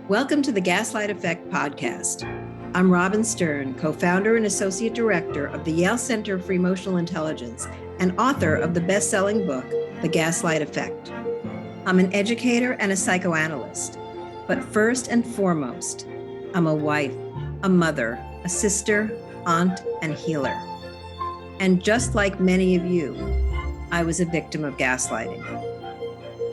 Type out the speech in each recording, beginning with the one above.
Welcome to the Gaslight Effect Podcast. I'm Robin Stern, co-founder and associate director of the Yale Center for Emotional Intelligence and author of the best-selling book, The Gaslight Effect. I'm an educator and a psychoanalyst, but first and foremost, I'm a wife, a mother, a sister, aunt, and healer. And just like many of you, I was a victim of gaslighting.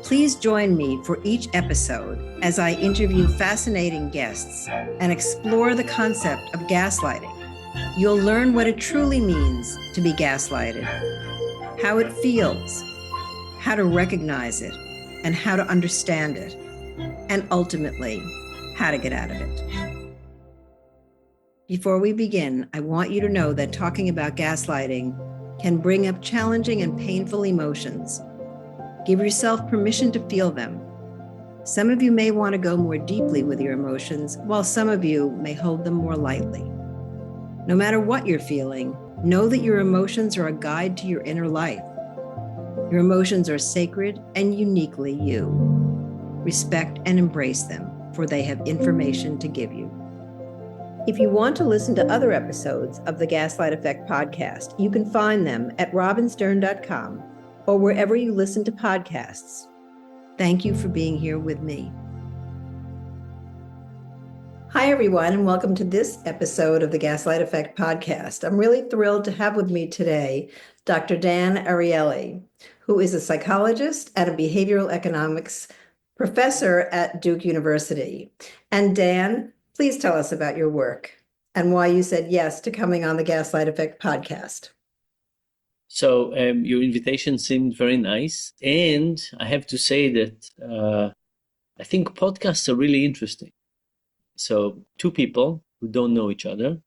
Please join me for each episode as I interview fascinating guests and explore the concept of gaslighting. You'll learn what it truly means to be gaslighted, how it feels, how to recognize it, and how to understand it, and ultimately, how to get out of it. Before we begin, I want you to know that talking about gaslighting can bring up challenging and painful emotions. Give yourself permission to feel them. Some of you may want to go more deeply with your emotions, while some of you may hold them more lightly. No matter what you're feeling, know that your emotions are a guide to your inner life. Your emotions are sacred and uniquely you. Respect and embrace them, for they have information to give you. If you want to listen to other episodes of the Gaslight Effect podcast, you can find them at robinstern.com or wherever you listen to podcasts. Thank you for being here with me. Hi, everyone, and welcome to this episode of the Gaslight Effect podcast. I'm really thrilled to have with me today Dr. Dan Ariely, who is a psychologist and a behavioral economics professor at Duke University. And Dan, please tell us about your work and why you said yes to coming on the Gaslight Effect podcast. So your invitation seemed very nice. And I have to say that I think podcasts are really interesting. So two people who don't know each other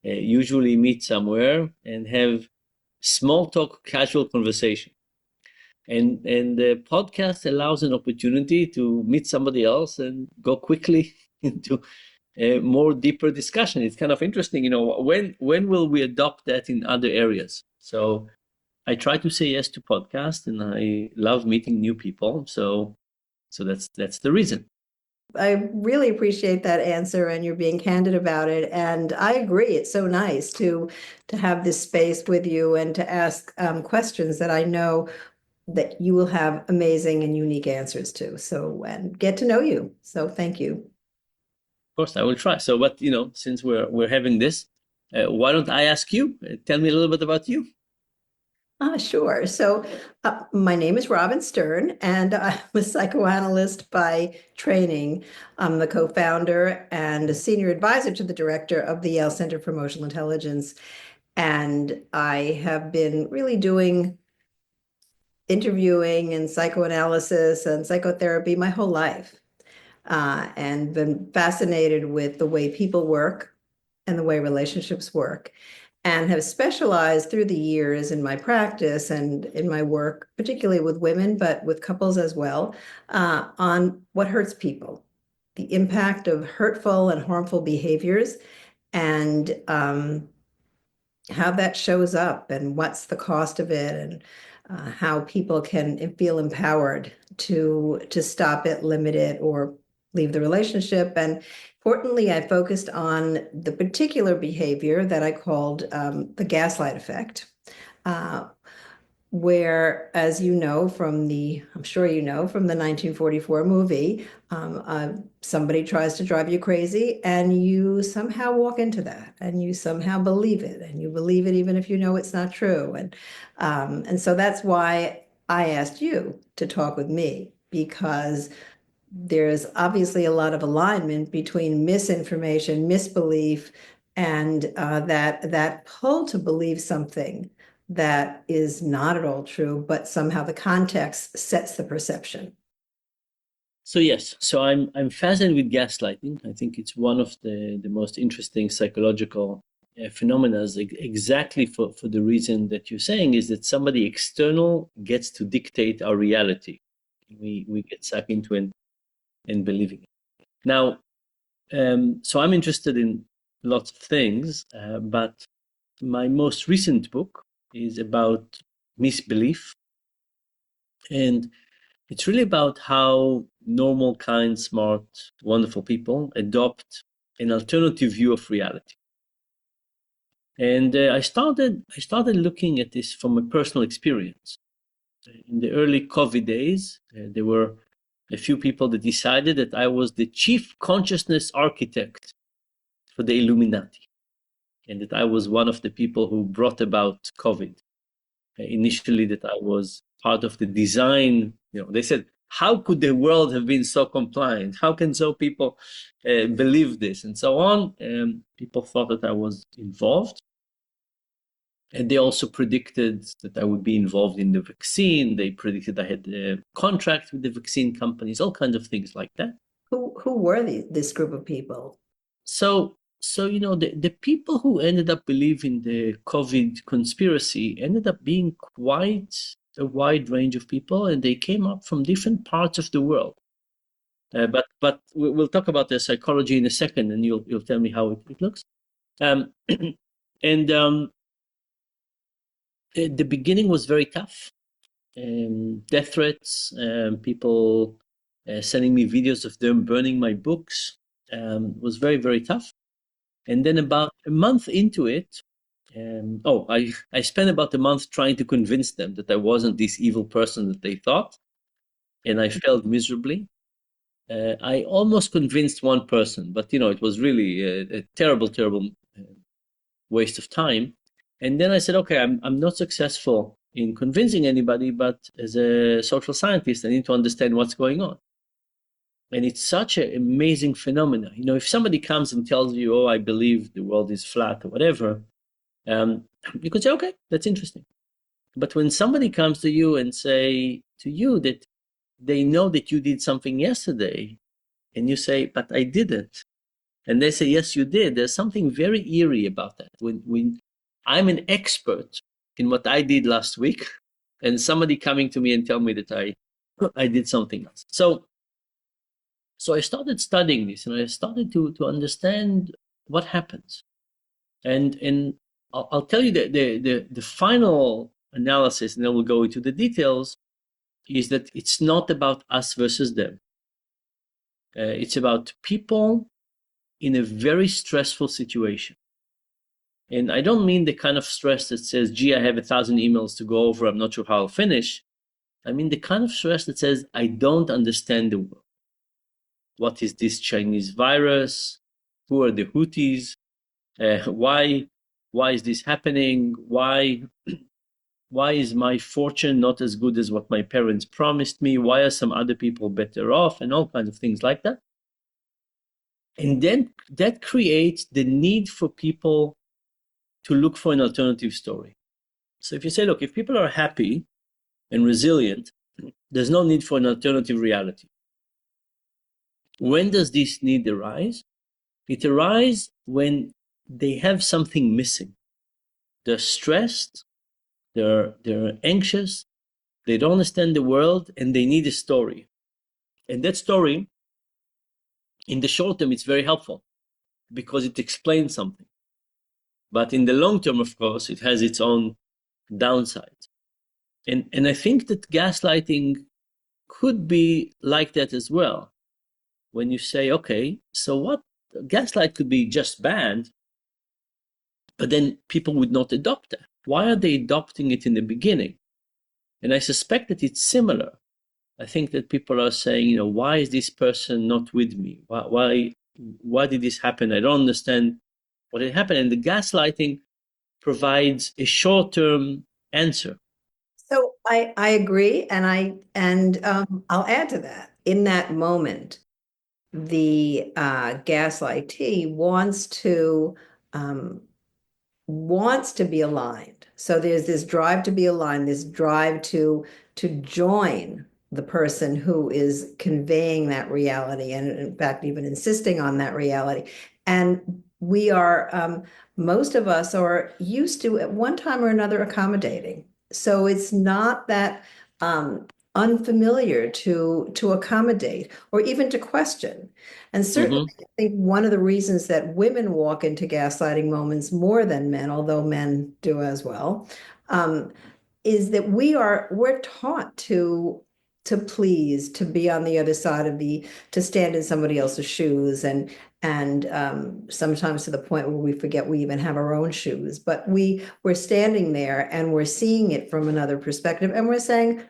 usually meet somewhere and have small talk, casual conversation. And the podcast allows an opportunity to meet somebody else and go quickly into a more deeper discussion. It's kind of interesting, when will we adopt that in other areas? So I try to say yes to podcasts, and I love meeting new people. So that's the reason. I really appreciate that answer, and you're being candid about it. And I agree, it's so nice to have this space with you and to ask questions that I know that you will have amazing and unique answers to. So, and get to know you. So thank you. Of course, I will try. So, but since we're having this, why don't I ask you? Tell me a little bit about you. Sure. So my name is Robin Stern, and I'm a psychoanalyst by training. I'm the co-founder and a senior advisor to the director of the Yale Center for Emotional Intelligence. And I have been really doing interviewing and psychoanalysis and psychotherapy my whole life, and been fascinated with the way people work and the way relationships work, and have specialized through the years in my practice and in my work, particularly with women, but with couples as well, on what hurts people, the impact of hurtful and harmful behaviors, and how that shows up and what's the cost of it, and how people can feel empowered to stop it, limit it, or leave the relationship. And importantly, I focused on the particular behavior that I called the gaslight effect, where, as you know from I'm sure you know from the 1944 movie, somebody tries to drive you crazy and you somehow walk into that and you somehow believe it, and you believe it even if you know it's not true. And so that's why I asked you to talk with me, because there's obviously a lot of alignment between misinformation, misbelief, and that pull to believe something that is not at all true, but somehow the context sets the perception. So yes, so I'm fascinated with gaslighting. I think it's one of the most interesting psychological phenomena, exactly for the reason that you're saying, is that somebody external gets to dictate our reality. We get sucked into it and believing it. Now, so I'm interested in lots of things, but my most recent book is about misbelief. And it's really about how normal, kind, smart, wonderful people adopt an alternative view of reality. And I started looking at this from a personal experience. In the early COVID days, there were a few people that decided that I was the chief consciousness architect for the Illuminati, and that I was one of the people who brought about COVID. Initially, that I was part of the design. They said, how could the world have been so compliant? How can so people believe this? And so on. People thought that I was involved. And they also predicted that I would be involved in the vaccine. They predicted I had a contract with the vaccine companies, all kinds of things like that. Who were this group of people? So the people who ended up believing the COVID conspiracy ended up being quite a wide range of people, and they came up from different parts of the world. But we'll talk about their psychology in a second, and you'll tell me how it looks. And the beginning was very tough. Death threats, people sending me videos of them burning my books, was very, very tough. And then about a month into it, I spent about a month trying to convince them that I wasn't this evil person that they thought, and I failed miserably. I almost convinced one person, but it was really a terrible, terrible waste of time. And then I said, okay, I'm not successful in convincing anybody, but as a social scientist, I need to understand what's going on. And it's such an amazing phenomenon. If somebody comes and tells you, oh, I believe the world is flat or whatever, you could say, okay, that's interesting. But when somebody comes to you and say to you that they know that you did something yesterday, and you say, but I didn't, and they say, yes, you did, there's something very eerie about that. When I'm an expert in what I did last week, and somebody coming to me and tell me that I did something else. So I started studying this, and I started to understand what happens. And I'll tell you the final analysis, and then we'll go into the details, is that it's not about us versus them. It's about people in a very stressful situation. And I don't mean the kind of stress that says, gee, I have 1,000 emails to go over, I'm not sure how I'll finish. I mean the kind of stress that says, I don't understand the world. What is this Chinese virus? Who are the Houthis? Why is this happening? Why is my fortune not as good as what my parents promised me? Why are some other people better off? And all kinds of things like that. And then that creates the need for people to look for an alternative story. So if you say, look, if people are happy and resilient, there's no need for an alternative reality. When does this need arise? It arises when they have something missing. They're stressed, they're anxious, they don't understand the world, and they need a story. And that story, in the short term, it's very helpful because it explains something. But in the long term, of course, it has its own downsides. And I think that gaslighting could be like that as well. When you say, okay, so what? Gaslight could be just banned, but then people would not adopt that. Why are they adopting it in the beginning? And I suspect that it's similar. I think that people are saying, why is this person not with me? Why did this happen? I don't understand what had happened. And the gaslighting provides a short-term answer. So I agree, and I'll add to that. In that moment, the gaslightee wants to be aligned. So there's this drive to be aligned, this drive to join the person who is conveying that reality, and in fact, even insisting on that reality. And we are, most of us are used to at one time or another accommodating. So it's not that unfamiliar to accommodate or even to question. And certainly, I think one of the reasons that women walk into gaslighting moments more than men, although men do as well, is that we're taught to to please, to be on the other side of to stand in somebody else's shoes, and sometimes to the point where we forget we even have our own shoes. But we're standing there and we're seeing it from another perspective, and we're saying,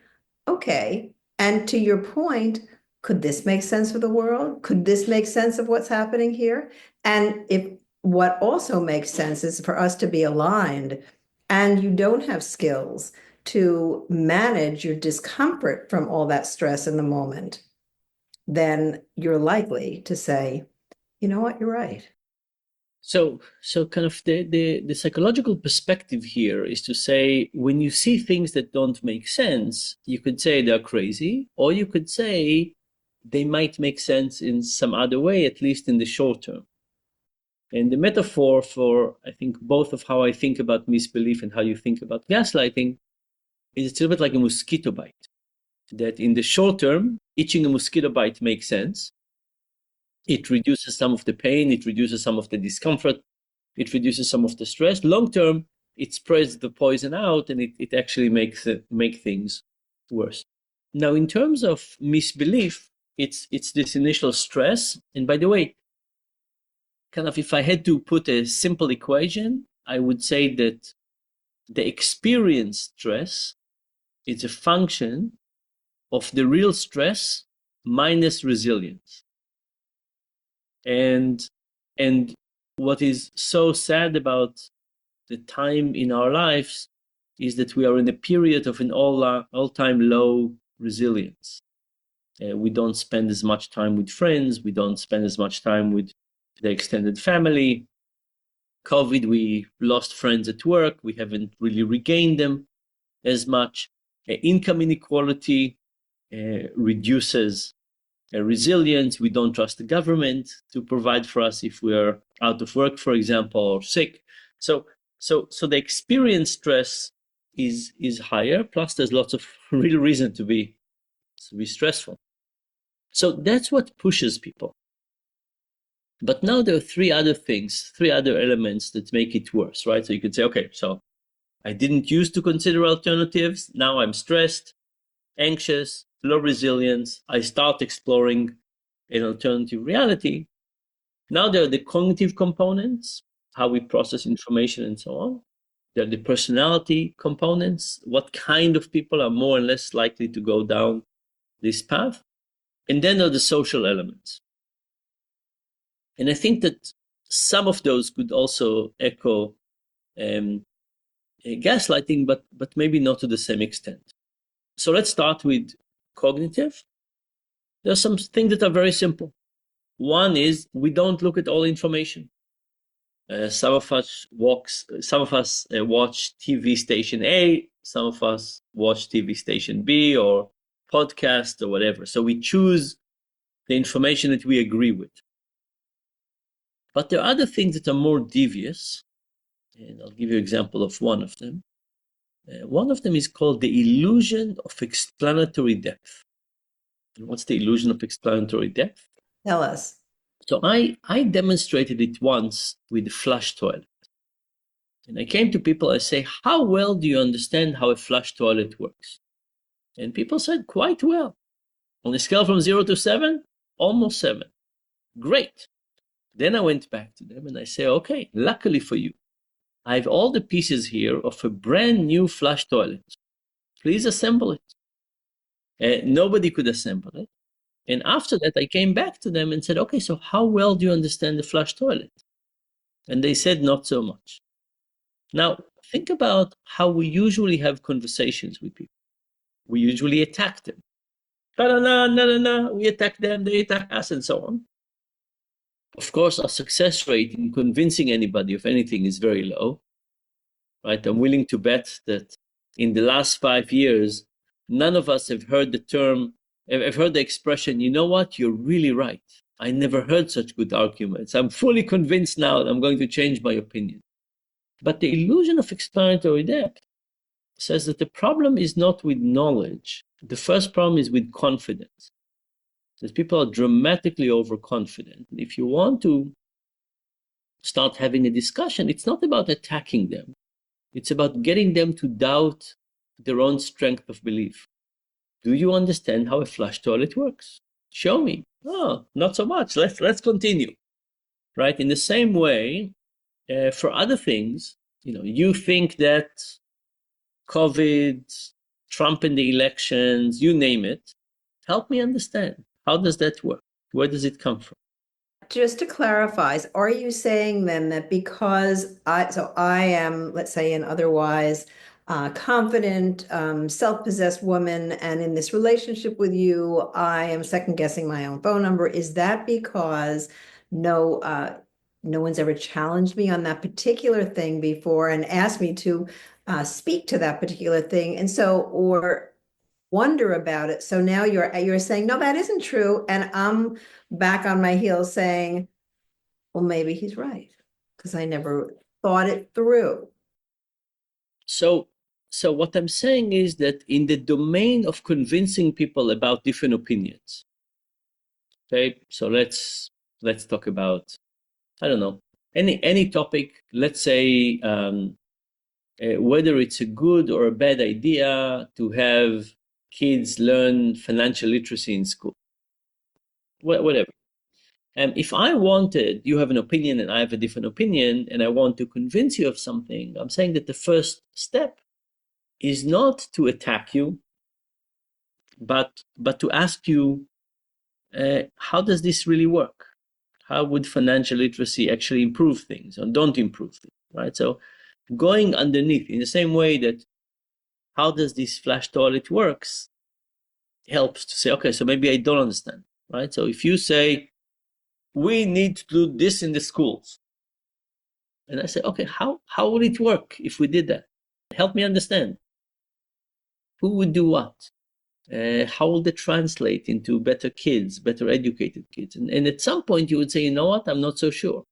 okay. And to your point, could this make sense for the world? Could this make sense of what's happening here? And if what also makes sense is for us to be aligned, and you don't have skills to manage your discomfort from all that stress in the moment, then you're likely to say, you know what, you're right. So kind of the psychological perspective here is to say, when you see things that don't make sense, you could say they're crazy, or you could say they might make sense in some other way, at least in the short term. And the metaphor for, I think, both of how I think about misbelief and how you think about gaslighting is it's a little bit like a mosquito bite. That in the short term, itching a mosquito bite makes sense. It reduces some of the pain, it reduces some of the discomfort, it reduces some of the stress. Long term, it spreads the poison out, and it actually makes things worse. Now, in terms of misbelief, it's this initial stress. And by the way, kind of if I had to put a simple equation, I would say that the experienced stress is a function of the real stress minus resilience. And what is so sad about the time in our lives is that we are in a period of an all-time low resilience. We don't spend as much time with friends. We don't spend as much time with the extended family. COVID, we lost friends at work. We haven't really regained them as much. Income inequality reduces resilience. We don't trust the government to provide for us if we are out of work, for example, or sick. So the experience stress is higher. Plus, there's lots of real reason to be stressful. So that's what pushes people. But now there are three other elements that make it worse, right? So you could say, okay, so I didn't used to consider alternatives. Now I'm stressed, anxious, low resilience. I start exploring an alternative reality. Now there are the cognitive components, how we process information and so on. There are the personality components, what kind of people are more or less likely to go down this path. And then there are the social elements. And I think that some of those could also echo gaslighting, but maybe not to the same extent. So let's start with cognitive. There are some things that are very simple. One is we don't look at all information. Some of us watch TV station A, some of us watch TV station B, or podcast or whatever. So we choose the information that we agree with. But there are other things that are more devious, and I'll give you an example of one of them. One of them is called the illusion of explanatory depth. And what's the illusion of explanatory depth? Tell us. So I demonstrated it once with a flush toilet. And I came to people, I say, how well do you understand how a flush toilet works? And people said, quite well. On a scale from 0 to 7, almost 7. Great. Then I went back to them and I say, okay, luckily for you, I have all the pieces here of a brand new flush toilet. Please assemble it. Nobody could assemble it. And after that, I came back to them and said, okay, so how well do you understand the flush toilet? And they said, not so much. Now, think about how we usually have conversations with people. We usually attack them. No, we attack them, they attack us, and so on. Of course, our success rate in convincing anybody of anything is very low. Right? I'm willing to bet that in the last 5 years, none of us have heard I've heard the expression, you know what, you're really right. I never heard such good arguments. I'm fully convinced now that I'm going to change my opinion. But the illusion of explanatory depth says that the problem is not with knowledge. The first problem is with confidence. That people are dramatically overconfident. If you want to start having a discussion, it's not about attacking them. It's about getting them to doubt their own strength of belief. do you understand how a flush toilet works? Show me. Oh, not so much. Let's continue. Right? In the same way, for other things, you think that COVID, Trump in the elections, you name it. Help me understand. How does that work? Where does it come from? Just to clarify, are you saying then that because I am, let's say, an otherwise confident, self-possessed woman, and in this relationship with you, I am second guessing my own phone number? Is that because no, no one's ever challenged me on that particular thing before and asked me to speak to that particular thing, and so, or wonder about it. So now you're saying, no, that isn't true. And I'm back on my heels saying, well, maybe he's right, because I never thought it through. So, so what I'm saying is that in the domain of convincing people about different opinions, okay, so let's talk about, I don't know, any topic. Let's say whether it's a good or a bad idea to have kids learn financial literacy in school, whatever. And if I wanted, you have an opinion and I have a different opinion, and I want to convince you of something, I'm saying that the first step is not to attack you, but to ask you, how does this really work? How would financial literacy actually improve things or don't improve things, right? So going underneath in the same way that how does this flash toilet works helps to say, okay, so maybe I don't understand, right? So if you say, we need to do this in the schools, and I say, okay, how would it work if we did that? Help me understand. Who would do what? How will it translate into better kids, better educated kids? And at some point you would say, you know what, I'm not so sure.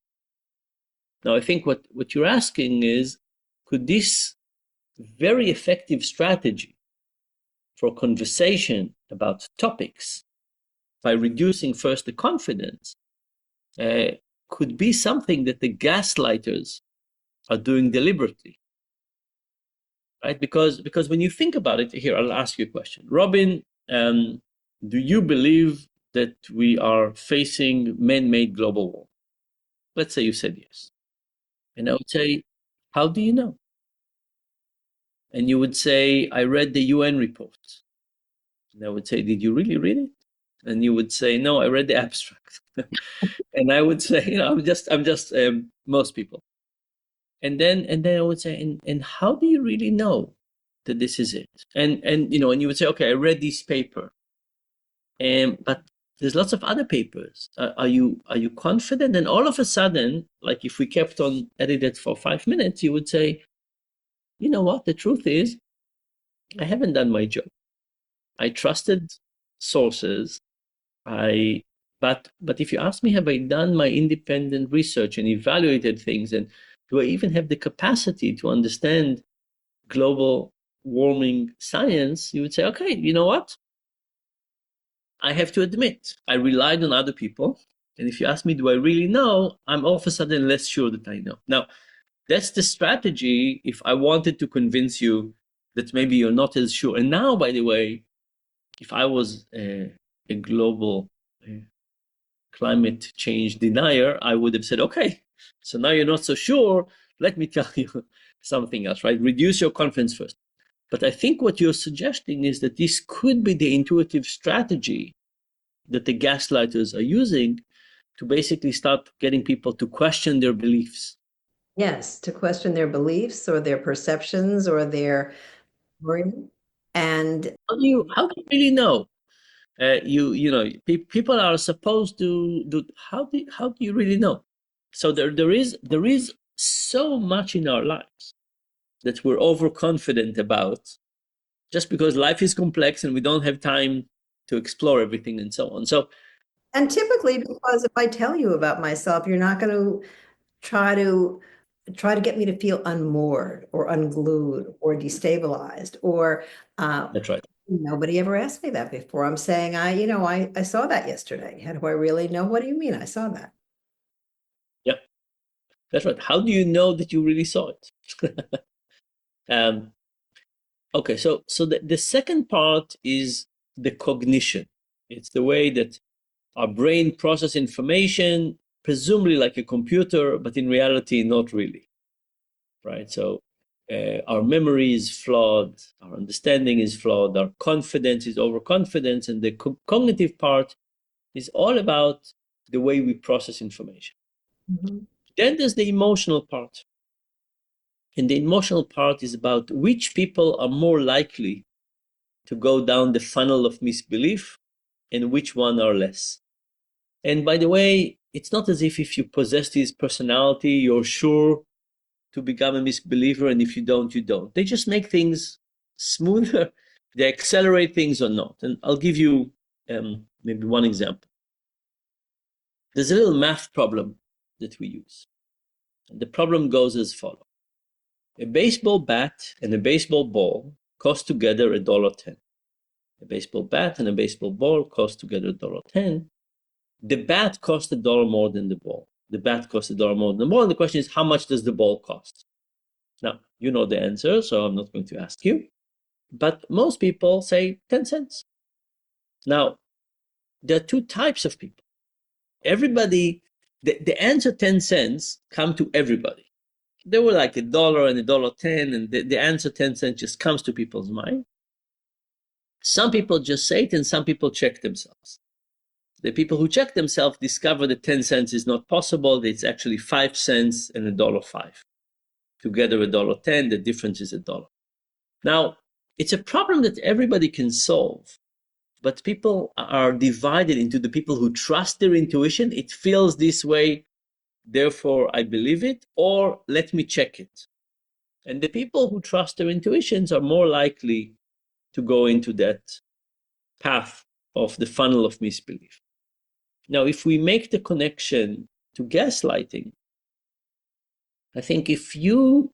Now I think what you're asking is, could this very effective strategy for conversation about topics by reducing first the confidence could be something that the gaslighters are doing deliberately, right? Because when you think about it, here I'll ask you a question, Robin. Do you believe that we are facing man-made global warming? Let's say you said yes, and I would say, how do you know? And you would say, I read the UN report. And I would say, did you really read it? And you would say, no, I read the abstract. And I would say, I'm just most people. And then I would say, and how do you really know that this is it? And you would say, okay, I read this paper, but there's lots of other papers. Are you confident? And all of a sudden, like if we kept on at it for 5 minutes, you would say, you know what? The truth is, I haven't done my job. I trusted sources. But if you ask me, have I done my independent research and evaluated things, and do I even have the capacity to understand global warming science? You would say, okay, you know what? I have to admit, I relied on other people. And if you ask me, do I really know? I'm all of a sudden less sure that I know. Now, that's the strategy if I wanted to convince you that maybe you're not as sure. And now, by the way, if I was a global climate change denier, I would have said, okay, so now you're not so sure. Let me tell you something else, right? Reduce your confidence first. But I think what you're suggesting is that this could be the intuitive strategy that the gaslighters are using to basically start getting people to question their beliefs. Yes, to question their beliefs or their perceptions or their worry. And How do you really know? People are supposed to do. How do you really know? So there is so much in our lives that we're overconfident about, just because life is complex and we don't have time to explore everything and so on. So and typically, because if I tell you about myself, you're not going to try to get me to feel unmoored or unglued or destabilized or that's right. nobody ever asked me that before. I'm saying, I saw that yesterday. How do I really know? What do you mean I saw that? Yeah, that's right. How do you know that you really saw it? Okay, so the second part is the cognition. It's the way that our brain processes information, presumably like a computer, but in reality, not really, right? So our memory is flawed, our understanding is flawed, our confidence is overconfidence, and the cognitive part is all about the way we process information. Mm-hmm. Then there's the emotional part. And the emotional part is about which people are more likely to go down the funnel of misbelief and which one are less. And by the way, it's not as if you possess this personality, you're sure to become a misbeliever, and if you don't, you don't. They just make things smoother. They accelerate things or not. And I'll give you maybe one example. There's a little math problem that we use. And the problem goes as follows. A baseball bat and a baseball ball cost together $1.10. A baseball bat and a baseball ball cost together $1.10. The bat costs $1 more than the ball. The bat costs $1 more than the ball. And the question is, how much does the ball cost? Now, you know the answer, so I'm not going to ask you. But most people say 10 cents. Now, there are two types of people. Everybody, the answer 10 cents come to everybody. They were like $1 and $1.10, and the answer 10 cents just comes to people's mind. Some people just say it, and some people check themselves. The people who check themselves discover that 10 cents is not possible, that it's actually 5 cents and $1.05. Together $1.10, the difference is $1. Now, it's a problem that everybody can solve, but people are divided into the people who trust their intuition. It feels this way, therefore I believe it, or let me check it. And the people who trust their intuitions are more likely to go into that path of the funnel of misbelief. Now, if we make the connection to gaslighting, I think if you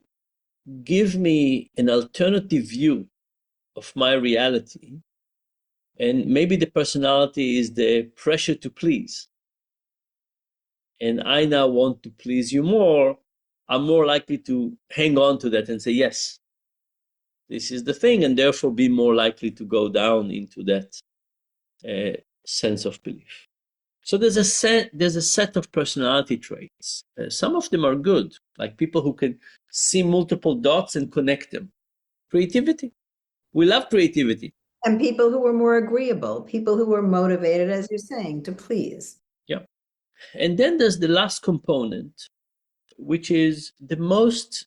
give me an alternative view of my reality, and maybe the personality is the pressure to please, and I now want to please you more, I'm more likely to hang on to that and say, yes, this is the thing, and therefore be more likely to go down into that sense of belief. So there's a set of personality traits. Some of them are good, like people who can see multiple dots and connect them. Creativity. We love creativity. And people who are more agreeable, people who are motivated, as you're saying, to please. Yeah. And then there's the last component, which is the most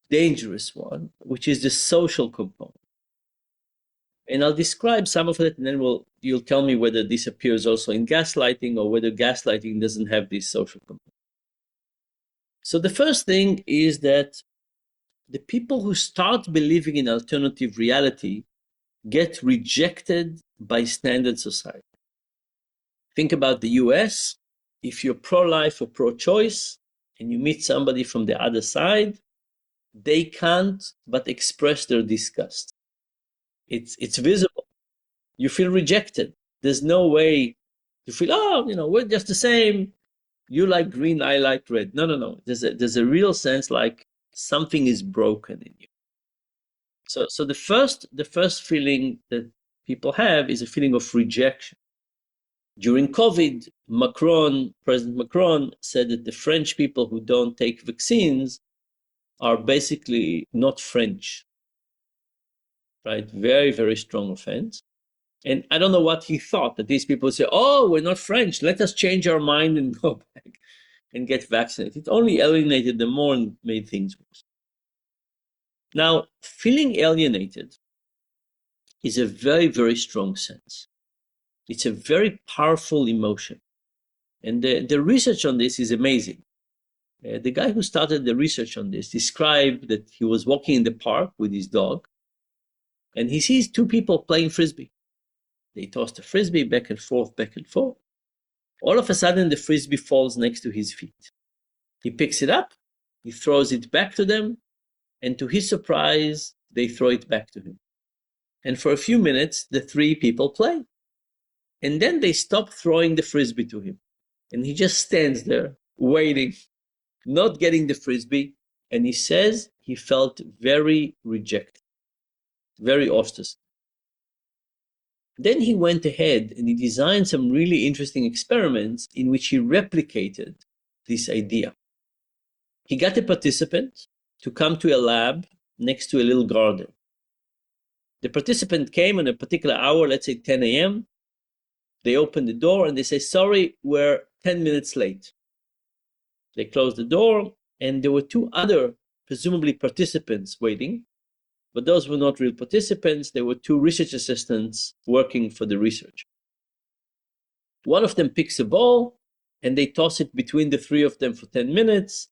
dangerous one, which is the social component. And I'll describe some of it, and then you'll tell me whether this appears also in gaslighting or whether gaslighting doesn't have this social component. So the first thing is that the people who start believing in alternative reality get rejected by standard society. Think about the US. If you're pro-life or pro-choice and you meet somebody from the other side, they can't but express their disgust. It's visible. You feel rejected. There's no way to feel, we're just the same. You like green, I like red. No. There's a real sense like something is broken in you. So the first feeling that people have is a feeling of rejection. During COVID, President Macron said that the French people who don't take vaccines are basically not French, right? Very, very strong offense. And I don't know what he thought, that these people say, oh, we're not French, let us change our mind and go back and get vaccinated. It only alienated them more and made things worse. Now, feeling alienated is a very, very strong sense. It's a very powerful emotion. And the research on this is amazing. The guy who started the research on this described that he was walking in the park with his dog, and he sees two people playing frisbee. They toss the frisbee back and forth, back and forth. All of a sudden, the frisbee falls next to his feet. He picks it up, he throws it back to them, and to his surprise, they throw it back to him. And for a few minutes, the three people play. And then they stop throwing the frisbee to him. And he just stands there, waiting, not getting the frisbee. And he says he felt very rejected, very ostracized. Then he went ahead and he designed some really interesting experiments in which he replicated this idea. He got a participant to come to a lab next to a little garden. The participant came on a particular hour, let's say 10 a.m. They open the door and they say, sorry, we're 10 minutes late. They closed the door and there were two other, presumably participants, waiting. But those were not real participants. They were two research assistants working for the research. One of them picks a ball and they toss it between the three of them for 10 minutes.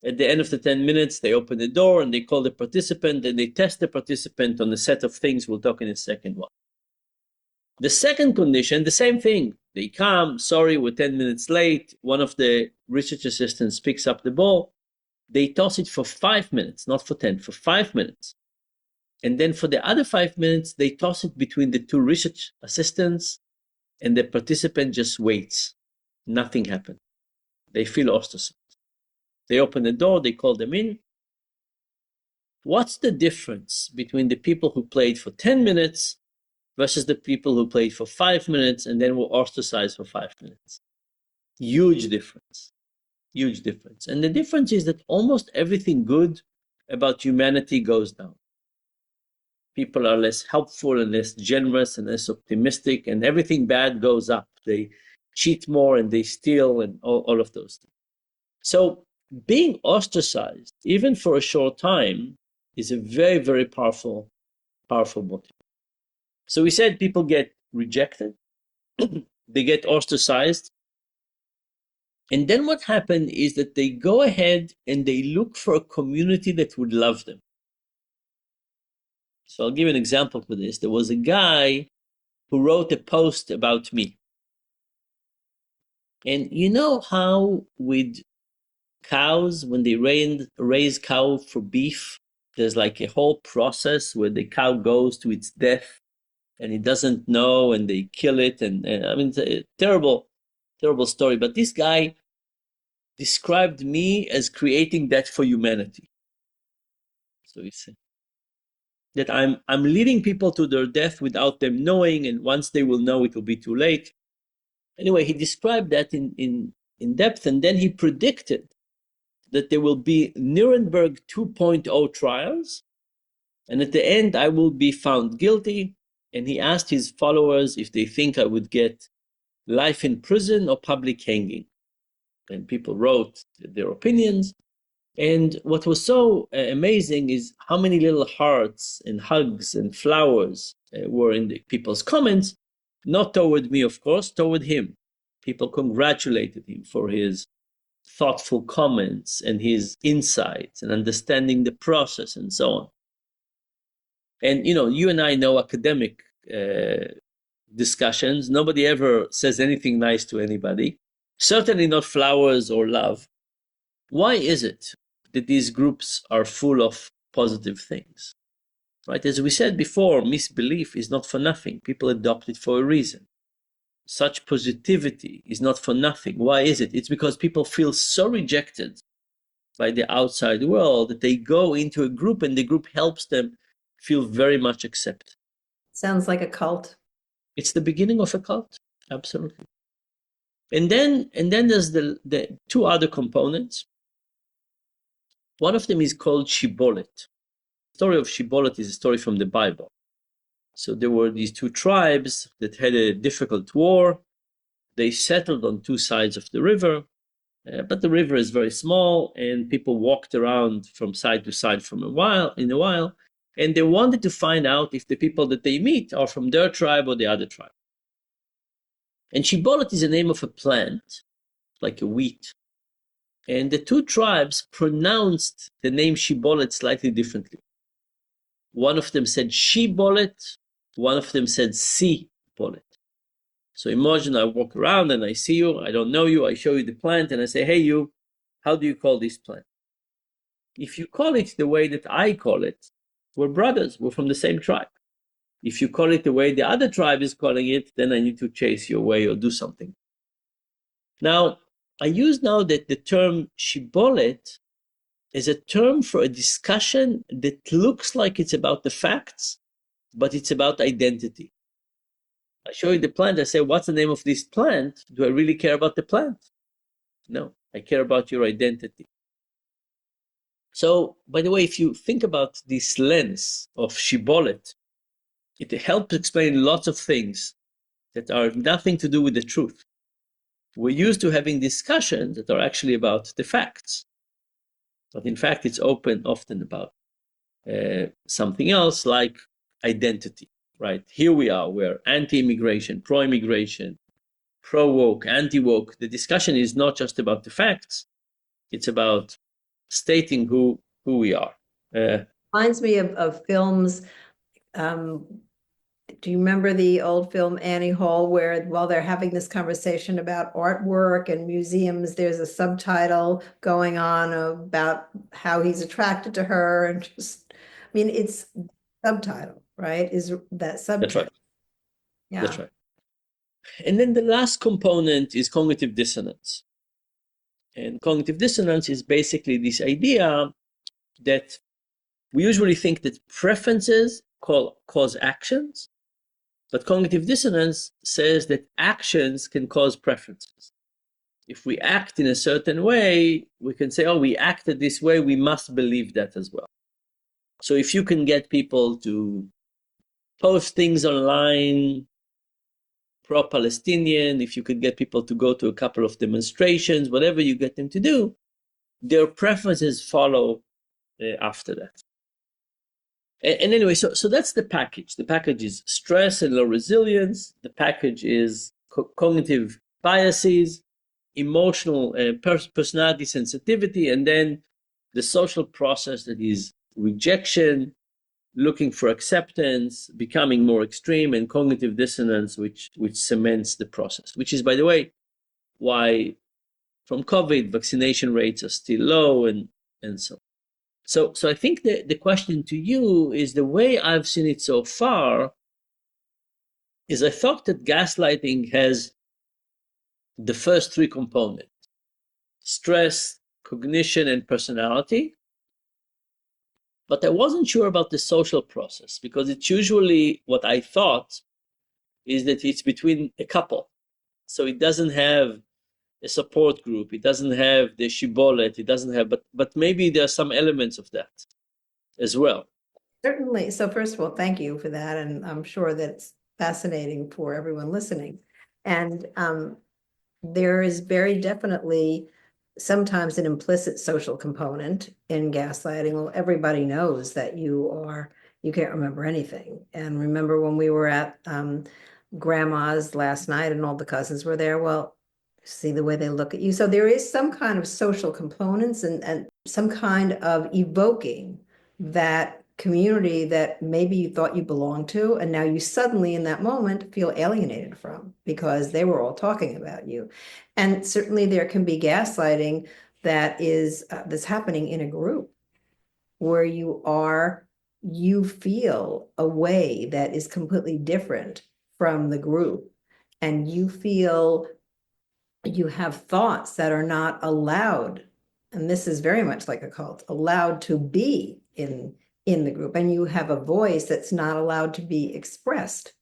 At the end of the 10 minutes, they open the door and they call the participant and they test the participant on a set of things. We'll talk in a second one. The second condition, the same thing. They come, sorry, we're 10 minutes late. One of the research assistants picks up the ball. They toss it for 5 minutes, not for 10, for 5 minutes. And then for the other 5 minutes, they toss it between the two research assistants and the participant just waits. Nothing happened. They feel ostracized. They open the door, they call them in. What's the difference between the people who played for 10 minutes versus the people who played for 5 minutes and then were ostracized for 5 minutes? Huge difference. Huge difference. And the difference is that almost everything good about humanity goes down. People are less helpful and less generous and less optimistic, and everything bad goes up. They cheat more and they steal and all of those things. So being ostracized, even for a short time, is a very, very powerful motive. So we said people get rejected, they get ostracized, and then what happened is that they go ahead and they look for a community that would love them. So I'll give an example for this. There was a guy who wrote a post about me. And you know how with cows, when they raise cow for beef, there's like a whole process where the cow goes to its death and it doesn't know and they kill it. And I mean, it's a terrible, terrible story. But this guy described me as creating that for humanity. So he said that I'm leading people to their death without them knowing, and once they will know, it will be too late. Anyway, he described that in depth, and then he predicted that there will be Nuremberg 2.0 trials, and at the end I will be found guilty. And he asked his followers if they think I would get life in prison or public hanging. And people wrote their opinions. And what was so amazing is how many little hearts and hugs and flowers were in the people's comments, not toward me, of course, toward him. People congratulated him for his thoughtful comments and his insights and understanding the process and so on. And, you know, you and I know academic discussions. Nobody ever says anything nice to anybody, certainly not flowers or love. Why is it that these groups are full of positive things? Right? As we said before, misbelief is not for nothing. People adopt it for a reason. Such positivity is not for nothing. Why is it? It's because people feel so rejected by the outside world that they go into a group and the group helps them feel very much accepted. Sounds like a cult. It's the beginning of a cult, absolutely. And then there's the two other components. One of them is called Shibboleth. The story of Shibboleth is a story from the Bible. So there were these two tribes that had a difficult war. They settled on two sides of the river, but the river is very small, and people walked around from side to side in a while, and they wanted to find out if the people that they meet are from their tribe or the other tribe. And Shibboleth is the name of a plant, like a wheat. And the two tribes pronounced the name Shibboleth slightly differently. One of them said Shibboleth, one of them said Si-boleth. So imagine I walk around and I see you, I don't know you, I show you the plant and I say, hey you, how do you call this plant? If you call it the way that I call it, we're brothers, we're from the same tribe. If you call it the way the other tribe is calling it, then I need to chase you away or do something. Now, I use now that the term Shibboleth is a term for a discussion that looks like it's about the facts, but it's about identity. I show you the plant. I say, what's the name of this plant? Do I really care about the plant? No, I care about your identity. So, by the way, if you think about this lens of Shibboleth, it helps explain lots of things that are nothing to do with the truth. We're used to having discussions that are actually about the facts, but in fact, it's often about something else like identity, right? Here we are, we're anti-immigration, pro-immigration, pro-woke, anti-woke. The discussion is not just about the facts, it's about stating who we are. Reminds me of films. Do you remember the old film Annie Hall, where while they're having this conversation about artwork and museums, there's a subtitle going on about how he's attracted to her, and just, I mean, it's subtitle, right? Is that subject? That's right. Yeah. That's right. And then the last component is cognitive dissonance. And cognitive dissonance is basically this idea that we usually think that preferences cause actions, but cognitive dissonance says that actions can cause preferences. If we act in a certain way, we can say, oh, we acted this way, we must believe that as well. So if you can get people to post things online, pro-Palestinian, if you could get people to go to a couple of demonstrations, whatever you get them to do, their preferences follow after that. And anyway, so that's the package. The package is stress and low resilience. The package is cognitive biases, emotional personality sensitivity, and then the social process that is rejection, looking for acceptance, becoming more extreme, and cognitive dissonance, which cements the process. Which is, by the way, why from COVID vaccination rates are still low, and so on. So I think the question to you is, the way I've seen it so far is I thought that gaslighting has the first three components: stress, cognition, and personality. But I wasn't sure about the social process, because it's usually what I thought is that it's between a couple. So it doesn't have a support group, it doesn't have the shibboleth, it doesn't have, but maybe there are some elements of that as well. Certainly. So first of all, thank you for that. And I'm sure that it's fascinating for everyone listening. And there is very definitely sometimes an implicit social component in gaslighting. Well, everybody knows that you can't remember anything. And remember when we were at grandma's last night and all the cousins were there? Well, see the way they look at you. So there is some kind of social components and some kind of evoking that community that maybe you thought you belonged to, and now you suddenly in that moment feel alienated from because they were all talking about you. And certainly there can be gaslighting that is that's happening in a group where you feel a way that is completely different from the group, and you feel you have thoughts that are not allowed, and this is very much like a cult, allowed to be in the group, and you have a voice that's not allowed to be expressed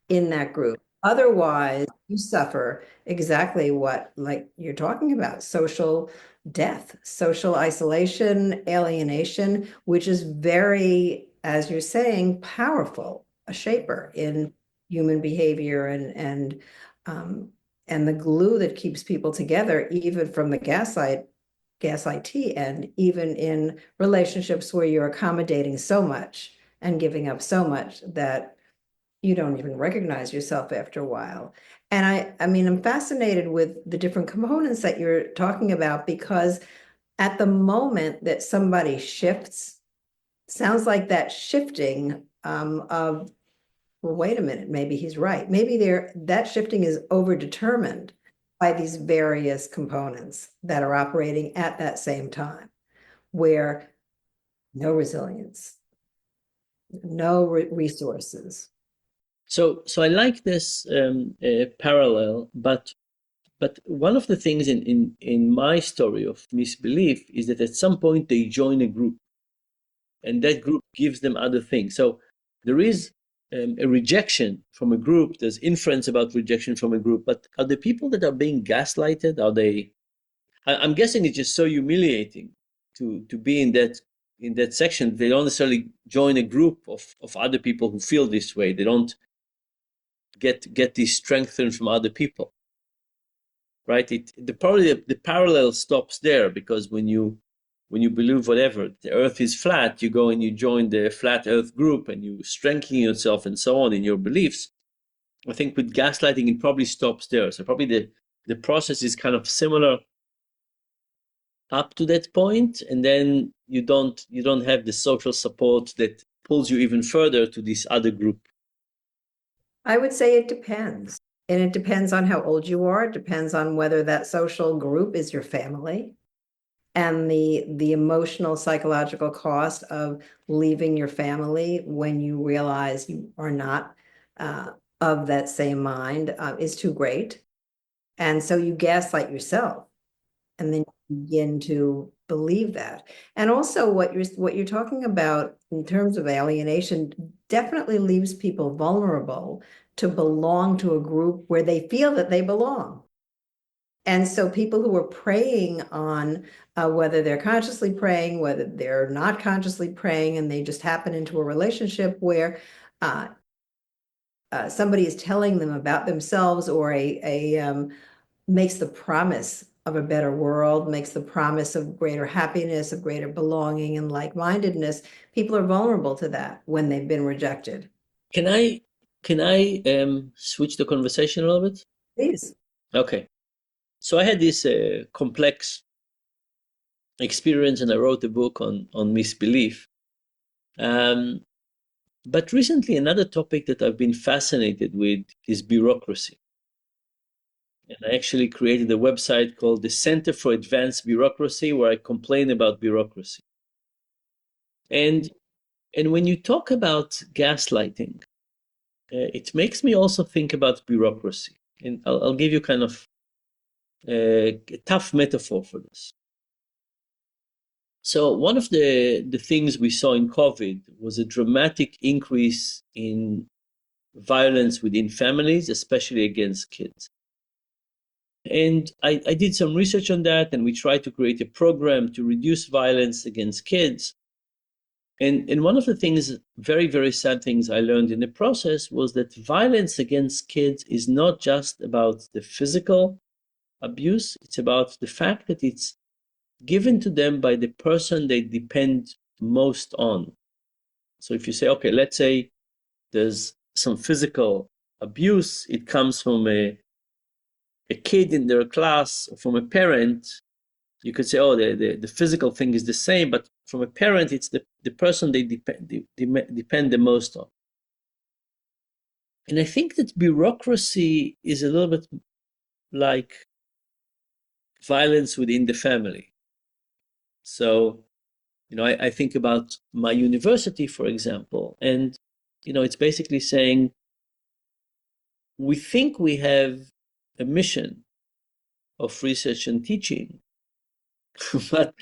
in that group. Otherwise, you suffer exactly what, like you're talking about, social death, social isolation, alienation, which is very, as you're saying, powerful, a shaper in human behavior and the glue that keeps people together, even from the gaslight end, even in relationships where you're accommodating so much and giving up so much that you don't even recognize yourself after a while. And I mean, I'm fascinated with the different components that you're talking about, because at the moment that somebody shifts, sounds like that shifting of, well, wait a minute, maybe he's right. Maybe that shifting is overdetermined by these various components that are operating at that same time, where no resilience, no resources. So I like this parallel, but one of the things in my story of Misbelief is that at some point they join a group, and that group gives them other things. So there is a rejection from a group. There's inference about rejection from a group. But are the people that are being gaslighted, are they? I'm guessing it's just so humiliating to be in that section. They don't necessarily join a group of other people who feel this way. They don't get this strengthened from other people, right? Probably the parallel stops there, because when you believe whatever, the earth is flat, you go and you join the flat earth group and you strengthen yourself and so on in your beliefs. I think with gaslighting, it probably stops there. So probably the process is kind of similar up to that point, and then you don't have the social support that pulls you even further to this other group. I would say it depends. And it depends on how old you are. It depends on whether that social group is your family, and the emotional, psychological cost of leaving your family when you realize you are not of that same mind is too great. And so you gaslight yourself, and then you begin to believe that. And also what you're talking about in terms of alienation definitely leaves people vulnerable to belong to a group where they feel that they belong. And so people who are preying on whether they're consciously preying, whether they're not consciously preying, and they just happen into a relationship where somebody is telling them about themselves, or makes the promise of a better world, makes the promise of greater happiness, of greater belonging and like-mindedness. People are vulnerable to that when they've been rejected. Can I switch the conversation a little bit? Please. Okay. So I had this complex experience, and I wrote a book on misbelief. But recently, another topic that I've been fascinated with is bureaucracy. And I actually created a website called the Center for Advanced Bureaucracy, where I complain about bureaucracy. And when you talk about gaslighting, it makes me also think about bureaucracy. And I'll give you kind of a tough metaphor for this. So one of the things we saw in COVID was a dramatic increase in violence within families, especially against kids. And I did some research on that, and we tried to create a program to reduce violence against kids. And one of the things, very, very sad things I learned in the process, was that violence against kids is not just about the physical abuse, it's about the fact that it's given to them by the person they depend most on. So if you say, okay, let's say there's some physical abuse, it comes from a kid in their class, or from a parent, you could say, oh, the physical thing is the same, but from a parent, it's the person they depend the most on. And I think that bureaucracy is a little bit like violence within the family. So, I think about my university, for example, and, it's basically saying, we think we have a mission of research and teaching, but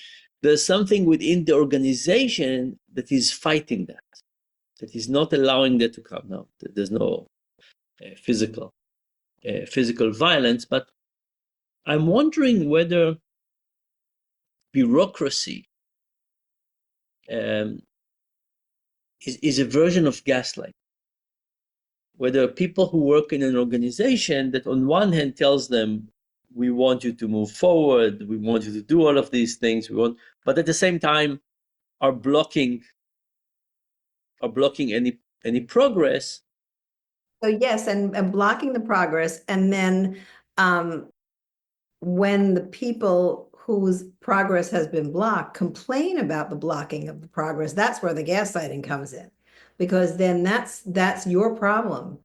there's something within the organization that is fighting that is not allowing that to come. Now, there's no physical violence, but I'm wondering whether bureaucracy is a version of gaslight. Whether people who work in an organization that on one hand tells them, we want you to move forward, we want you to do all of these things, but at the same time are blocking any progress. So yes, and blocking the progress. And then when the people whose progress has been blocked complain about the blocking of the progress, that's where the gaslighting comes in, because then that's your problem.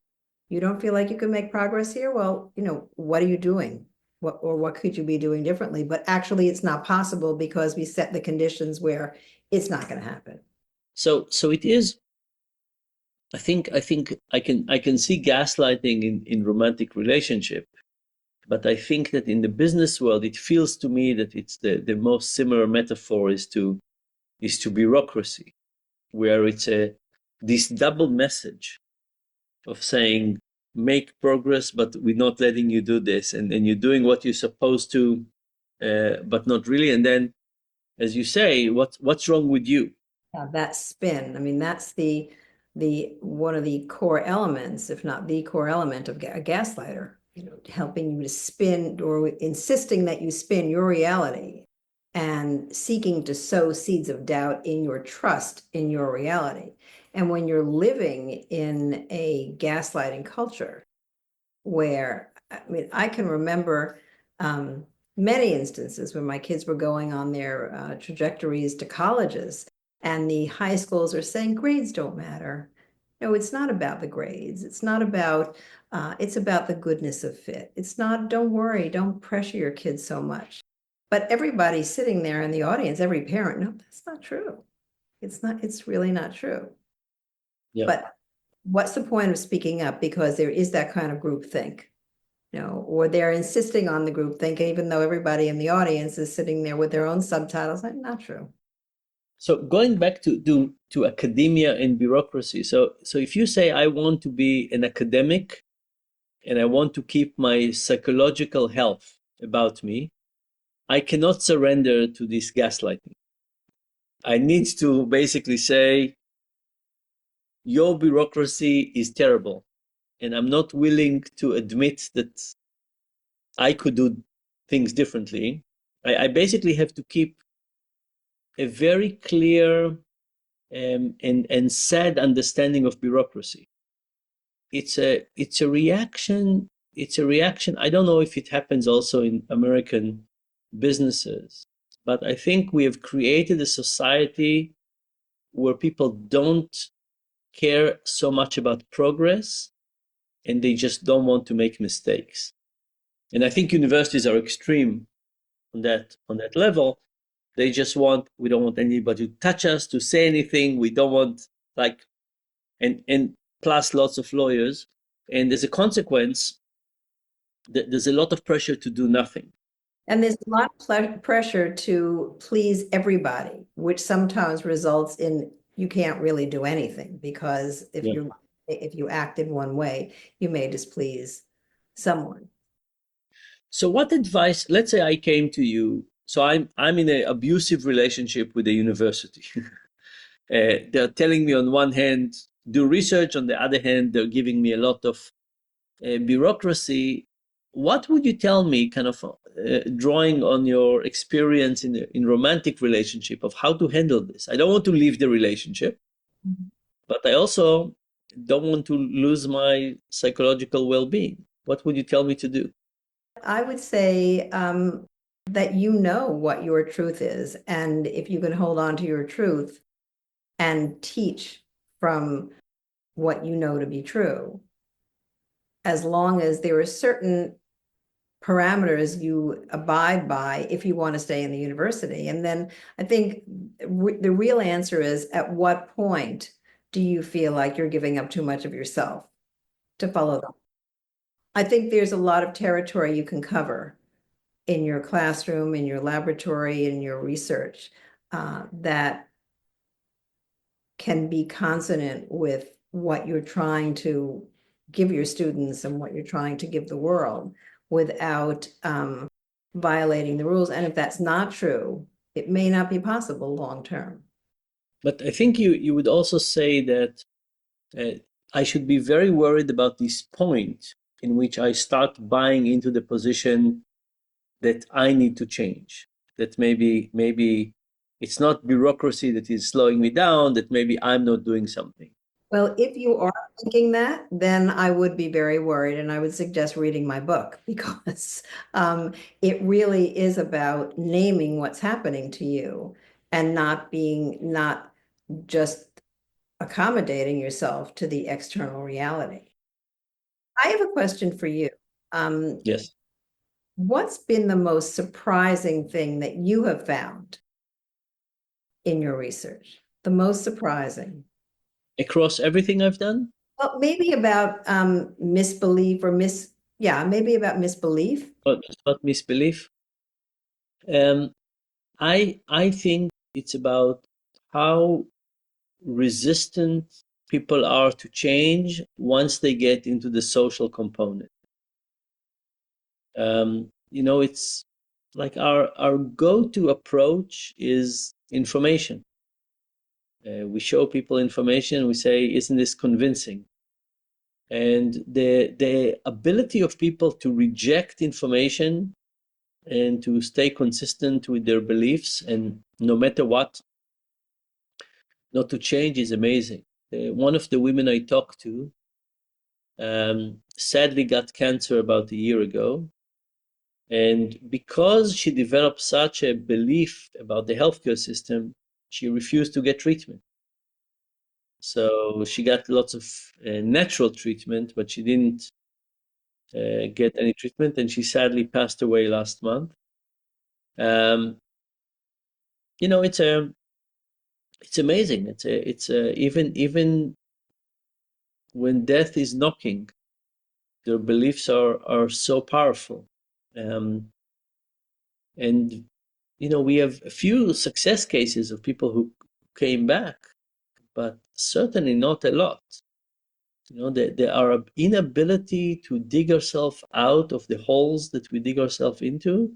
You don't feel like you can make progress here? Well, what are you doing? What could you be doing differently? But actually, it's not possible because we set the conditions where it's not going to happen. So it is. I think I can see gaslighting in romantic relationship, but I think that in the business world, it feels to me that it's the most similar metaphor is to bureaucracy, where it's this double message of saying, make progress, but we're not letting you do this. And you're doing what you're supposed to, but not really. And then, as you say, what's wrong with you? That spin. I mean, that's the one of the core elements, if not the core element of a gaslighter, helping you to spin or insisting that you spin your reality and seeking to sow seeds of doubt in your trust in your reality. And when you're living in a gaslighting culture where, I mean, I can remember many instances when my kids were going on their trajectories to colleges, and the high schools are saying grades don't matter. No, it's not about the grades. It's not about, it's about the goodness of fit. It's not, don't worry, don't pressure your kids so much. But everybody sitting there in the audience, every parent, no, that's not true. It's not, it's really not true. Yeah. But what's the point of speaking up? Because there is that kind of groupthink, or they're insisting on the groupthink, even though everybody in the audience is sitting there with their own subtitles. Not true. So going back to academia and bureaucracy. So if you say I want to be an academic and I want to keep my psychological health about me, I cannot surrender to this gaslighting. I need to basically say, your bureaucracy is terrible, and I'm not willing to admit that I could do things differently. I basically have to keep a very clear and sad understanding of bureaucracy. It's a reaction. It's a reaction. I don't know if it happens also in American businesses, but I think we have created a society where people don't care so much about progress, and they just don't want to make mistakes. And I think universities are extreme on that level. They just want, we don't want anybody to touch us, to say anything. We don't want, like, and plus lots of lawyers. And as a consequence, there's a lot of pressure to do nothing. And there's a lot of pressure to please everybody, which sometimes results in you can't really do anything, because Yeah. if you act in one way, you may displease someone. So what advice, let's say I came to you, so I'm in an abusive relationship with the university. They're telling me on one hand, do research, on the other hand, they're giving me a lot of bureaucracy. What would you tell me, kind of drawing on your experience in romantic relationship, of how to handle this? I don't want to leave the relationship, but I also don't want to lose my psychological well-being. What would you tell me to do? I would say that you know what your truth is. And if you can hold on to your truth and teach from what you know to be true, as long as there are certain parameters you abide by if you want to stay in the university. And then I think the real answer is, at what point do you feel like you're giving up too much of yourself to follow them? I think there's a lot of territory you can cover in your classroom, in your laboratory, in your research, that can be consonant with what you're trying to give your students and what you're trying to give the world, without violating the rules. And if that's not true, it may not be possible long term. But I think you would also say that uh, I should be very worried about this point in which I start buying into the position that I need to change. That maybe it's not bureaucracy that is slowing me down. That maybe I'm not doing something. Well, if you are thinking that, then I would be very worried, and I would suggest reading my book, because it really is about naming what's happening to you, and not just accommodating yourself to the external reality. I have a question for you. Yes. What's been the most surprising thing that you have found in your research? The most surprising? Across everything I've done? Well, maybe about misbelief, yeah, maybe about misbelief. About misbelief. Um, I think it's about how resistant people are to change once they get into the social component. It's like our go-to approach is information. We show people information, we say, isn't this convincing? And the ability of people to reject information and to stay consistent with their beliefs, and no matter what, not to change, is amazing. One of the women I talked to sadly got cancer about a year ago. And because she developed such a belief about the healthcare system, she refused to get treatment. So she got lots of natural treatment, but she didn't get any treatment, and she sadly passed away last month. Um, it's amazing. Even when death is knocking, their beliefs are so powerful. And we have a few success cases of people who came back, but certainly not a lot. Our inability to dig ourselves out of the holes that we dig ourselves into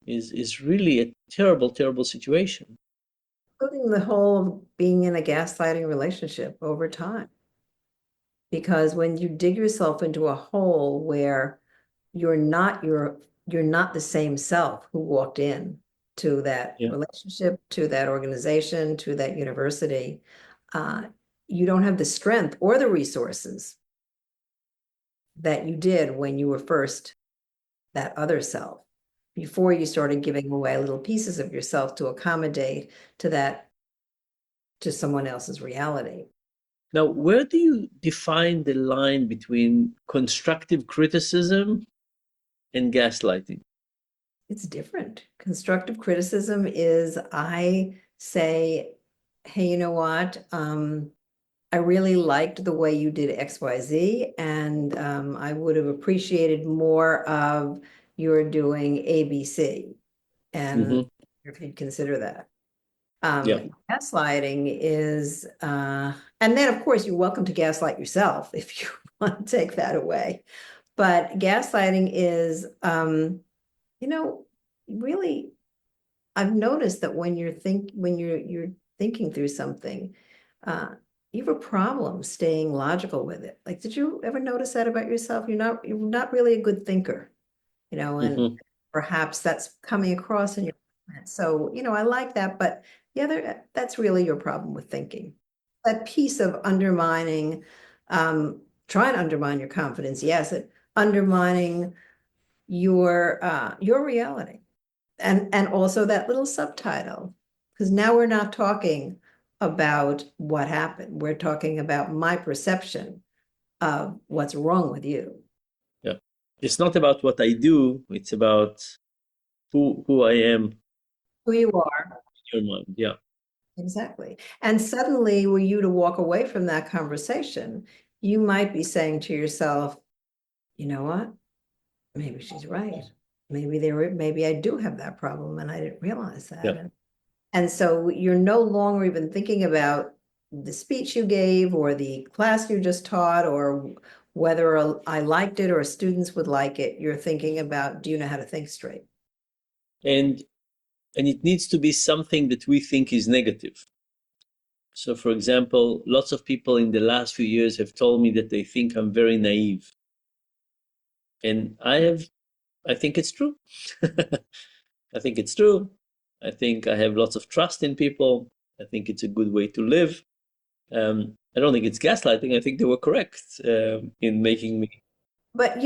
is really a terrible, terrible situation. Including the whole of being in a gaslighting relationship over time. Because when you dig yourself into a hole where you're not the same self who walked in to that Yeah. relationship, to that organization, to that university, you don't have the strength or the resources that you did when you were first that other self, before you started giving away little pieces of yourself to accommodate to someone else's reality. Now, where do you define the line between constructive criticism and gaslighting? It's different. Constructive criticism is, I say, hey, you know what? I really liked the way you did XYZ, and I would have appreciated more of your doing ABC. And if you'd consider that. Yeah. Gaslighting is, and then of course you're welcome to gaslight yourself if you want to take that away. But gaslighting is, really, I've noticed that when you're thinking through something, you have a problem staying logical with it. Like, did you ever notice that about yourself? You're not really a good thinker, and perhaps that's coming across in your comments. So, I like that, but that's really your problem with thinking. That piece of undermining, trying to undermine your confidence, yes, undermining your reality. And also that little subtitle, because now we're not talking about what happened. We're talking about my perception of what's wrong with you. Yeah. It's not about what I do, it's about who I am Who you are. in your mind. Yeah. Exactly. And suddenly, were you to walk away from that conversation, you might be saying to yourself, you know what? Maybe she's right. Maybe I do have that problem and I didn't realize that. Yeah. And so you're no longer even thinking about the speech you gave or the class you just taught or whether I liked it or students would like it. You're thinking about, do you know how to think straight? And it needs to be something that we think is negative. So, for example, lots of people in the last few years have told me that they think I'm very naive. And I think it's true. I think it's true. I think I have lots of trust in people. I think it's a good way to live. I don't think it's gaslighting. I think they were correct in making me. But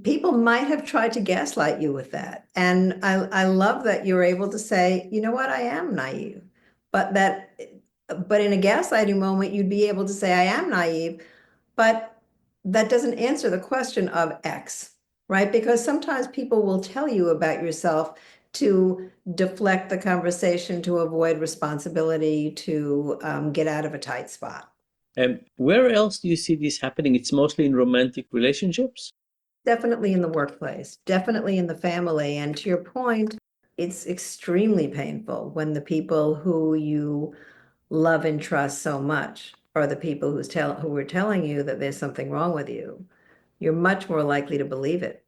people might have tried to gaslight you with that. And I love that you're able to say, you know what, I am naive. But in a gaslighting moment, you'd be able to say, I am naive, but that doesn't answer the question of X, right? Because sometimes people will tell you about yourself to deflect the conversation, to avoid responsibility, to get out of a tight spot. Where else do you see this happening? It's mostly in romantic relationships. Definitely in the workplace, definitely in the family. And to your point, it's extremely painful when the people who you love and trust so much are the people who are telling you that there's something wrong with you, you're much more likely to believe it.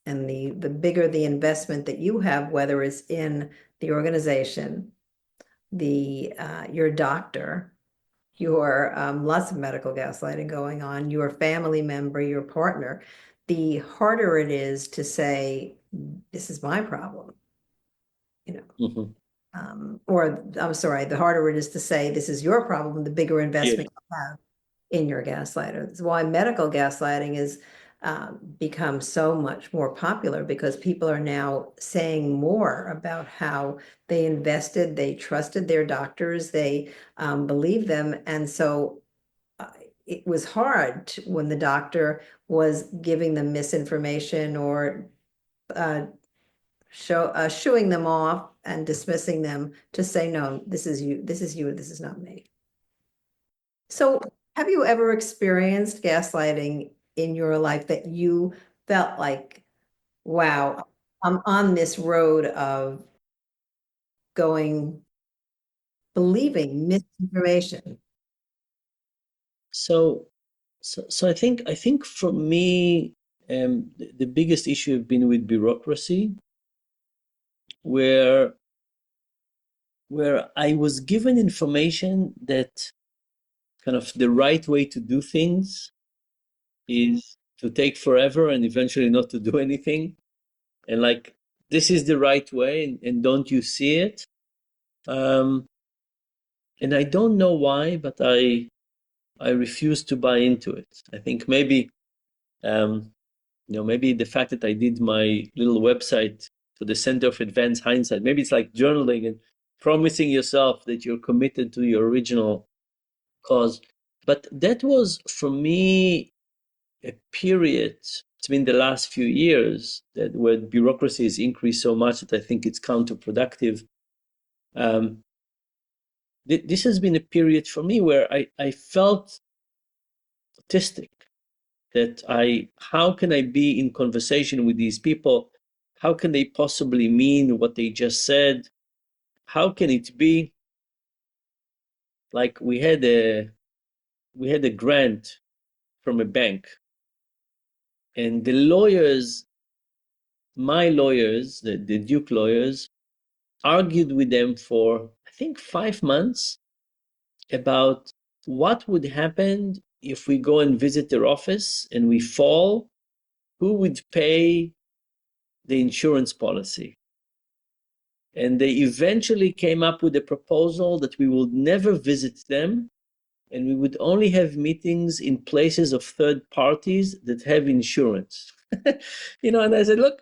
And the bigger the investment that you have, whether it's in the organization, your doctor, your lots of medical gaslighting going on, your family member, your partner, the harder it is to say, this is my problem, you know. Mhm. Or I'm sorry, the harder it is to say this is your problem, the bigger Yeah. investment you have in your gaslighter. That's why medical gaslighting is become so much more popular, because people are now saying more about how they invested, they trusted their doctors, they believed them. And so uh, it was hard when the doctor was giving them misinformation or uh, shooing them off and dismissing them, to say, no, this is you, this is you, this is not me. So have you ever experienced gaslighting in your life that you felt like, wow, I'm on this road of going, believing misinformation? So, so I think for me, the biggest issue has been with bureaucracy, where I was given information that kind of the right way to do things is to take forever and eventually not to do anything, and like this is the right way, and don't you see it? Um, and I don't know why, but I refuse to buy into it. I think maybe um, maybe the fact that I did my little website to the Center of Advanced Hindsight, maybe it's like journaling and promising yourself that you're committed to your original cause. But that was for me a period. It's been the last few years that where bureaucracy has increased so much that I think it's counterproductive. Um, this has been a period for me where I felt autistic, that how can I be in conversation with these people? How can they possibly mean what they just said? How can it be? Like we had a grant from a bank, and the lawyers, my lawyers, the Duke lawyers, argued with them for I think 5 months about what would happen if we go and visit their office and we fall, who would pay the insurance policy. And they eventually came up with a proposal that we would never visit them, and we would only have meetings in places of third parties that have insurance. And I said, look,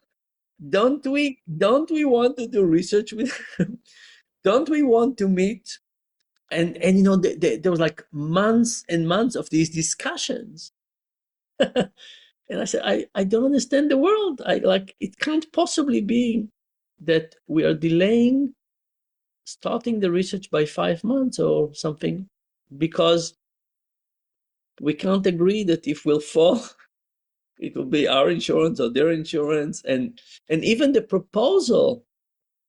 don't we want to do research with them? Don't we want to meet? And there was like months and months of these discussions. And I said, I don't understand the world. It can't possibly be that we are delaying starting the research by 5 months or something, because we can't agree that if we'll fall, it will be our insurance or their insurance. And even the proposal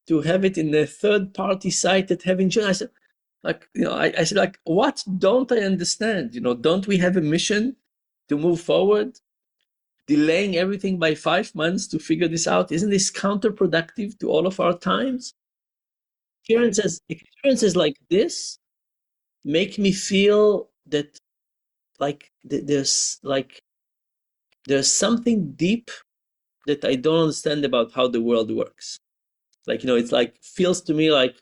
to have it in a third party site that have insurance, I said, I said, like, what don't I understand? Don't we have a mission to move forward? Delaying everything by 5 months to figure this out, isn't this counterproductive to all of our times? Experiences like this make me feel that there's something deep that I don't understand about how the world works. It's like feels to me like,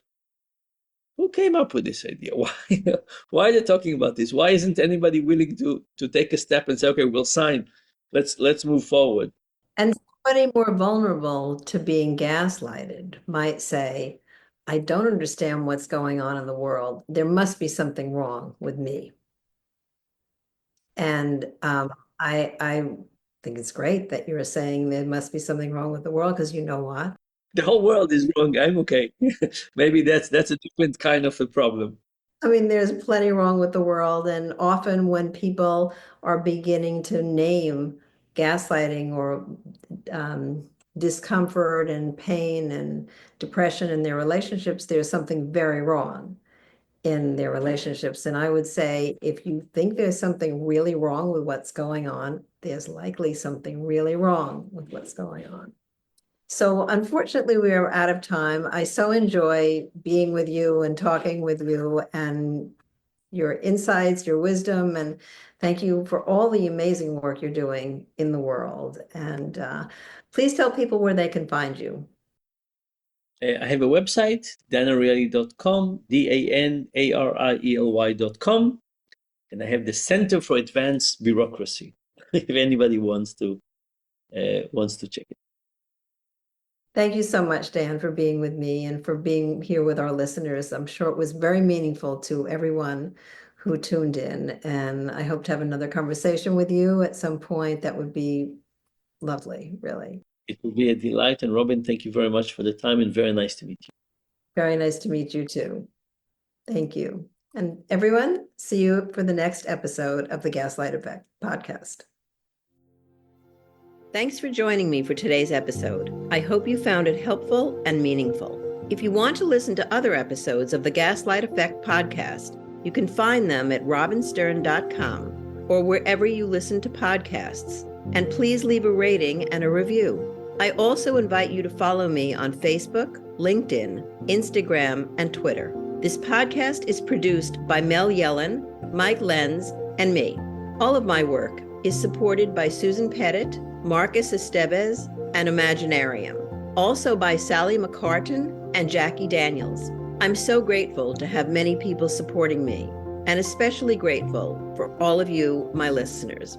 who came up with this idea? Why are they talking about this? Why isn't anybody willing to take a step and say, okay, we'll sign. Let's move forward. And somebody more vulnerable to being gaslighted might say, I don't understand what's going on in the world. There must be something wrong with me. And I think it's great that you're saying there must be something wrong with the world, because you know what? The whole world is wrong. I'm okay. Maybe that's a different kind of a problem. I mean, there's plenty wrong with the world, and often when people are beginning to name gaslighting or discomfort and pain and depression in their relationships, there's something very wrong. in their relationships. And I would say, if you think there's something really wrong with what's going on, there's likely something really wrong with what's going on. So unfortunately, we are out of time. I so enjoy being with you and talking with you and your insights, your wisdom, and thank you for all the amazing work you're doing in the world. And please tell people where they can find you. I have a website, danariely.com, DANARIELY.com, and I have the Center for Advanced Bureaucracy, if anybody wants to check it. Thank you so much, Dan, for being with me and for being here with our listeners. I'm sure it was very meaningful to everyone who tuned in, and I hope to have another conversation with you at some point. That would be lovely, really. It will be a delight. And Robin, thank you very much for the time, and very nice to meet you. Very nice to meet you too. Thank you. And everyone, see you for the next episode of the Gaslight Effect Podcast. Thanks for joining me for today's episode. I hope you found it helpful and meaningful. If you want to listen to other episodes of the Gaslight Effect Podcast, you can find them at robinstern.com or wherever you listen to podcasts. And please leave a rating and a review. I also invite you to follow me on Facebook, LinkedIn, Instagram, and Twitter. This podcast is produced by Mel Yellen, Mike Lenz, and me. All of my work is supported by Susan Pettit, Marcus Estevez, and Imaginarium. Also by Sally McCartan and Jackie Daniels. I'm so grateful to have many people supporting me, and especially grateful for all of you, my listeners.